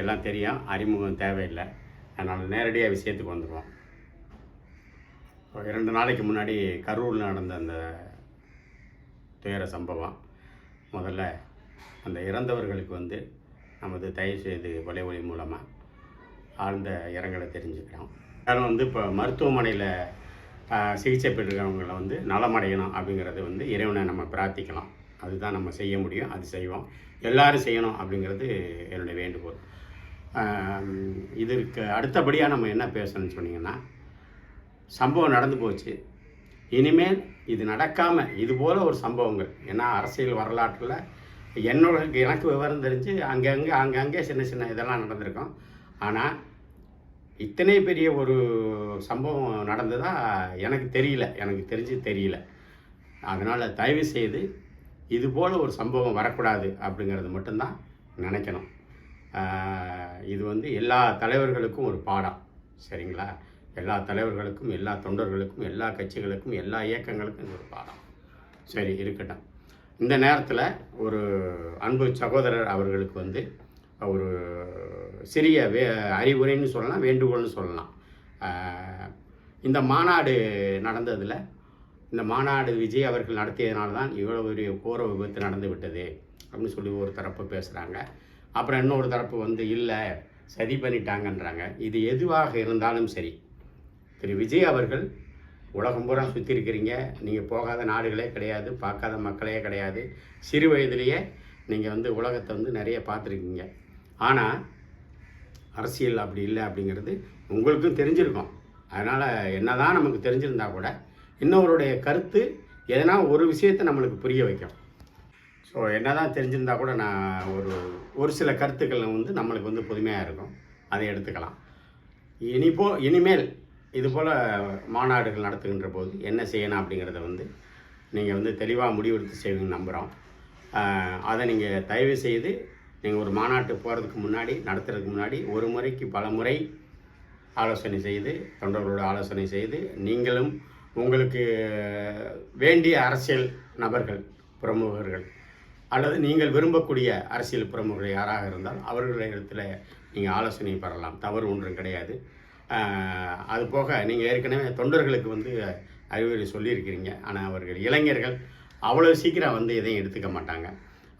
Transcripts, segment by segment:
உங்களுக்கு எல்லாம் தெரியும், அறிமுகம் தேவையில்லை. அதனால் நேரடியாக விஷயத்துக்கு வந்துடுவோம். 2 நாளைக்கு முன்னாடி கரூரில் நடந்த அந்த துயர சம்பவம். முதல்ல அந்த இறந்தவர்களுக்கு நமது தயவுசெய்து வலைவலி மூலமாக ஆழ்ந்த இரங்கலை தெரிஞ்சுக்கிறோம். காரணம் இப்போ மருத்துவமனையில் சிகிச்சை பெற்றுக்கிறவங்களை நலமடையணும் அப்படிங்கிறது இறைவனை நம்ம பிரார்த்திக்கலாம். அதுதான் நம்ம செய்ய முடியும், அது செய்வோம். எல்லாரும் செய்யணும் அப்படிங்கிறது என்னுடைய வேண்டுகோள். இதற்கு அடுத்தபடியாக நம்ம என்ன பேசணும்னு சொன்னீங்கன்னா, சம்பவம் நடந்து போச்சு, இனிமேல் இது நடக்காமல் இதுபோல் ஒரு சம்பவங்கள், ஏன்னா அரசியல் வரலாற்றில் எனக்கு விவரம் தெரிஞ்சு அங்கங்கே சின்ன சின்ன இதெல்லாம் நடந்திருக்கும். ஆனால் இத்தனை பெரிய ஒரு சம்பவம் நடந்ததா எனக்கு தெரியல. அதனால் தயவு செய்து இதுபோல் ஒரு சம்பவம் வரக்கூடாது அப்படிங்கிறது மட்டும்தான் நினைக்கணும். இது எல்லா தலைவர்களுக்கும் ஒரு பாடம், சரிங்களா? எல்லா தலைவர்களுக்கும், எல்லா தொண்டர்களுக்கும், எல்லா கட்சிகளுக்கும், எல்லா இயக்கங்களுக்கும் இது ஒரு பாடம். சரி, இருக்கட்டும். இந்த நேரத்தில் ஒரு அன்பு சகோதரர் அவர்களுக்கு ஒரு சிறிய அறிவுரைன்னு சொல்லலாம், வேண்டுகோள்னு சொல்லலாம். இந்த மாநாடு நடந்ததில், இந்த மாநாடு விஜய் அவர்கள் நடத்தியதுனால தான் இவ்வளோ ஒரு கோர விபத்து நடந்து விட்டது அப்படின்னு சொல்லி ஒரு தரப்பு பேசுகிறாங்க. அப்புறம் இன்னொரு தரப்பு இல்லை சதி பண்ணிட்டாங்கன்றாங்க. இது எதுவாக இருந்தாலும் சரி, திரு விஜய் அவர்கள் உலகம் பூரா சுற்றி இருக்கிறீங்க. நீங்கள் போகாத நாடுகளே கிடையாது, பார்க்காத மக்களே கிடையாது. சிறு வயதிலேயே நீங்கள் உலகத்தை நிறைய பார்த்துருக்கீங்க. ஆனால் அரசியல் அப்படி இல்லை அப்படிங்கிறது உங்களுக்கும் தெரிஞ்சிருக்கும். அதனால் என்ன தான் நமக்கு தெரிஞ்சிருந்தா கூட இன்னொருடைய கருத்து எதனா ஒரு விஷயத்தை நம்மளுக்கு புரிய வைக்கும். ஸோ என்ன தான் தெரிஞ்சிருந்தா கூட நான் ஒரு சில கருத்துக்கள் நம்மளுக்கு புதுமையாக இருக்கும், அதை எடுத்துக்கலாம். இனிமேல் இதுபோல் மாநாடுகள் நடத்துகின்ற போது என்ன செய்யணும் அப்படிங்கிறத நீங்கள் தெளிவாக முடிவெடுத்து செய்வீங்கன்னு நம்புகிறோம். அதை நீங்கள் தயவு செய்து நீங்கள் ஒரு மாநாட்டுக்கு போகிறதுக்கு முன்னாடி, நடத்துறதுக்கு முன்னாடி ஒரு முறைக்கு பல முறை ஆலோசனை செய்து, தொண்டர்களோடு ஆலோசனை செய்து, நீங்களும் உங்களுக்கு வேண்டிய அரசியல் நபர்கள், பிரமுகர்கள் அல்லது நீங்கள் விரும்பக்கூடிய அரசியல் பிரமுகர்கள் யாராக இருந்தால் அவர்களிடத்தில் நீங்கள் ஆலோசனை பெறலாம். தவறு ஒன்றும் கிடையாது. அதுபோக நீங்கள் ஏற்கனவே தொண்டர்களுக்கு அறிவுரை சொல்லியிருக்கிறீங்க. ஆனால் அவர்கள் இளைஞர்கள் அவ்வளோ சீக்கிரம் எதையும் எடுத்துக்க மாட்டாங்க.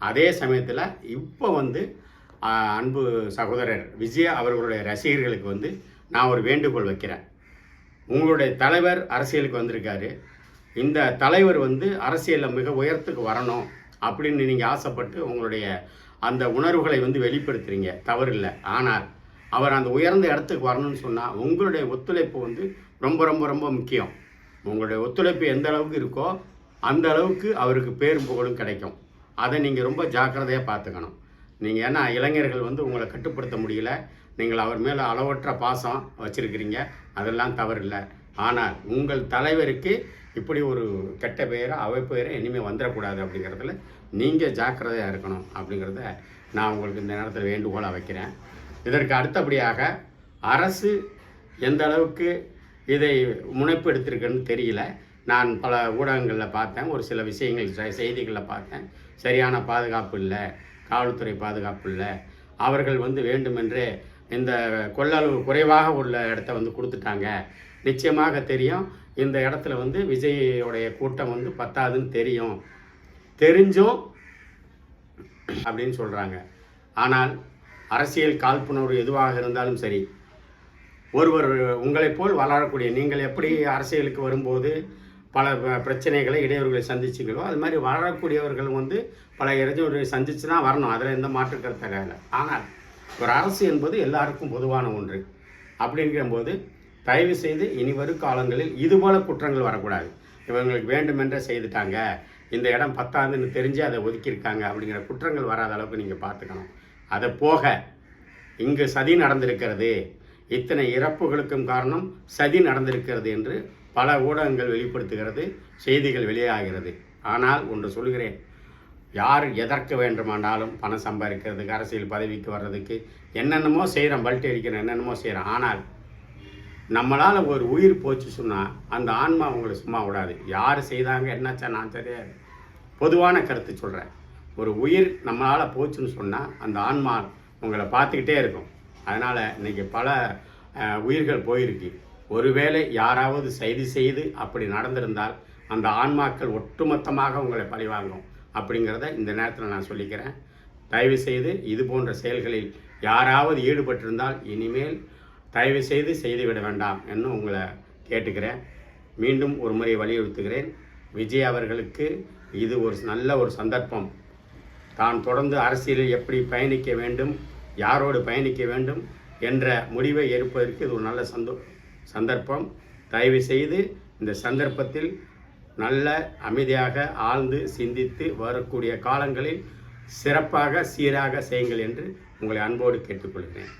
அதே சமயத்தில் இப்போ அன்பு சகோதரர் விஜய் அவர்களுடைய ரசிகர்களுக்கு நான் ஒரு வேண்டுகோள் வைக்கிறேன். உங்களுடைய தலைவர் அரசியலுக்கு வந்திருக்காரு. இந்த தலைவர் அரசியலில் மிக உயரத்துக்கு வரணும் அப்படின்னு நீங்கள் ஆசைப்பட்டு உங்களுடைய அந்த உணர்வுகளை வெளிப்படுத்துகிறீங்க, தவறில்லை. ஆனால் அவர் அந்த உயர்ந்த இடத்துக்கு வரணும்னு சொன்னால் உங்களுடைய ஒத்துழைப்பு ரொம்ப ரொம்ப ரொம்ப முக்கியம். உங்களுடைய ஒத்துழைப்பு எந்த அளவுக்கு இருக்கோ அந்த அளவுக்கு அவருக்கு பேரும் புகழும் கிடைக்கும். அதை நீங்கள் ரொம்ப ஜாக்கிரதையாக பார்த்துக்கணும். நீங்கள் ஏன்னா இளைஞர்கள் உங்களை கட்டுப்படுத்த முடியல, நீங்கள் அவர் மேலே அளவற்ற பாசம் வச்சுருக்கிறீங்க, அதெல்லாம் தவறில்லை. ஆனால் உங்கள் தலைவருக்கு இப்படி ஒரு கெட்ட பெயரை, அவப்பெயரை இனிமேல் வந்துடக்கூடாது அப்படிங்கிறதுல நீங்கள் ஜாக்கிரதையாக இருக்கணும் அப்படிங்கிறத நான் உங்களுக்கு இந்த நேரத்தில் வேண்டுகோளாக வைக்கிறேன். இதற்கு அடுத்தபடியாக அரசு எந்த அளவுக்கு இதை முனைப்பு எடுத்திருக்குன்னு தெரியல. நான் பல ஊடகங்களில் பார்த்தேன், ஒரு சில விஷயங்கள் செய்திகளில் பார்த்தேன். சரியான பாதுகாப்பு இல்லை, காவல்துறை பாதுகாப்பு இல்லை. அவர்கள் வேண்டுமென்றே இந்த கொள்ளளவு குறைவாக உள்ள இடத்த கொடுத்துட்டாங்க. நிச்சயமாக தெரியும் இந்த இடத்துல விஜயோடைய கூட்டம் பத்தாதுன்னு தெரிஞ்சும் அப்படின்னு சொல்கிறாங்க. ஆனால் அரசியல் காழ்ப்புணர்வு எதுவாக இருந்தாலும் சரி, ஒருவர் உங்களைப் போல் வளரக்கூடிய நீங்கள் எப்படி அரசியலுக்கு வரும்போது பல பிரச்சனைகளை, இடையூறுகளை சந்திச்சிங்களோ அது மாதிரி வளரக்கூடியவர்கள் பல இடையூறுகளை சந்தித்து தான் வரணும். அதில் எந்த மாற்று கருத்தாக இல்லை. ஆனால் ஒரு அரசு என்பது எல்லாருக்கும் பொதுவான ஒன்று. அப்படிங்கிறபோது தயவு செய்து இனி வரும் காலங்களில் இதுபோல் குற்றங்கள் வரக்கூடாது. இவங்களுக்கு வேண்டுமென்றே செய்துட்டாங்க, இந்த இடம் பத்தாதுன்னு தெரிஞ்சு அதை ஒதுக்கியிருக்காங்க அப்படிங்கிற குற்றங்கள் வராத அளவுக்கு நீங்கள் பார்த்துக்கணும். அதை போக இங்கு சதி நடந்திருக்கிறது, இத்தனை இறப்புகளுக்கும் காரணம் சதி நடந்திருக்கிறது என்று பல ஊடகங்கள் வெளிப்படுத்துகிறது, செய்திகள் வெளியாகிறது. ஆனால் ஒன்று சொல்கிறேன், யார் எதற்கு வேண்டுமானாலும் பணம் சம்பாதிக்கிறதுக்கு, அரசியல் பதவிக்கு வர்றதுக்கு என்னென்னமோ செய்கிறோம், பல்ட்டி அடிக்கிறோம், என்னென்னமோ செய்கிறோம். ஆனால் நம்மளால் ஒரு உயிர் போச்சு சொன்னால் அந்த ஆன்மா அவங்களை சும்மா விடாது. யார் செய்தாங்க என்னாச்சா நான் தெரியாது, பொதுவான கருத்து சொல்கிறேன். ஒரு உயிர் நம்மளால் போச்சுன்னு சொன்னால் அந்த ஆன்மா உங்களை பார்த்துக்கிட்டே இருக்கும். அதனால் இன்றைக்கி பல உயிர்கள் போயிருக்கு. ஒருவேளை யாராவது செய்தி செய்து அப்படி நடந்திருந்தால் அந்த ஆன்மாக்கள் ஒட்டுமொத்தமாக உங்களை பழிவாங்கும் அப்படிங்கிறத இந்த நேரத்தில் நான் சொல்லிக்கிறேன். தயவு செய்து இது போன்ற செயல்களில் யாராவது ஈடுபட்டிருந்தால் இனிமேல் தயவு செய்து செய்துவிட வேண்டாம் என்று உங்களை கேட்டுக்கிறேன். மீண்டும் ஒரு முறை வலியுறுத்துகிறேன். விஜய் அவர்களுக்கு இது ஒரு நல்ல ஒரு சந்தர்ப்பம். தான் தொடர்ந்து அரசியலில் எப்படி பயணிக்க வேண்டும், யாரோடு பயணிக்க வேண்டும் என்ற முடிவை எடுப்பதற்கு இது ஒரு நல்ல சந்தர்ப்பம். தயவு செய்து இந்த சந்தர்ப்பத்தில் நல்ல அமைதியாக ஆழ்ந்து சிந்தித்து வரக்கூடிய காலங்களில் சிறப்பாக சீராக செய்யுங்கள் என்று உங்களை அன்போடு கேட்டுக்கொள்கிறேன்.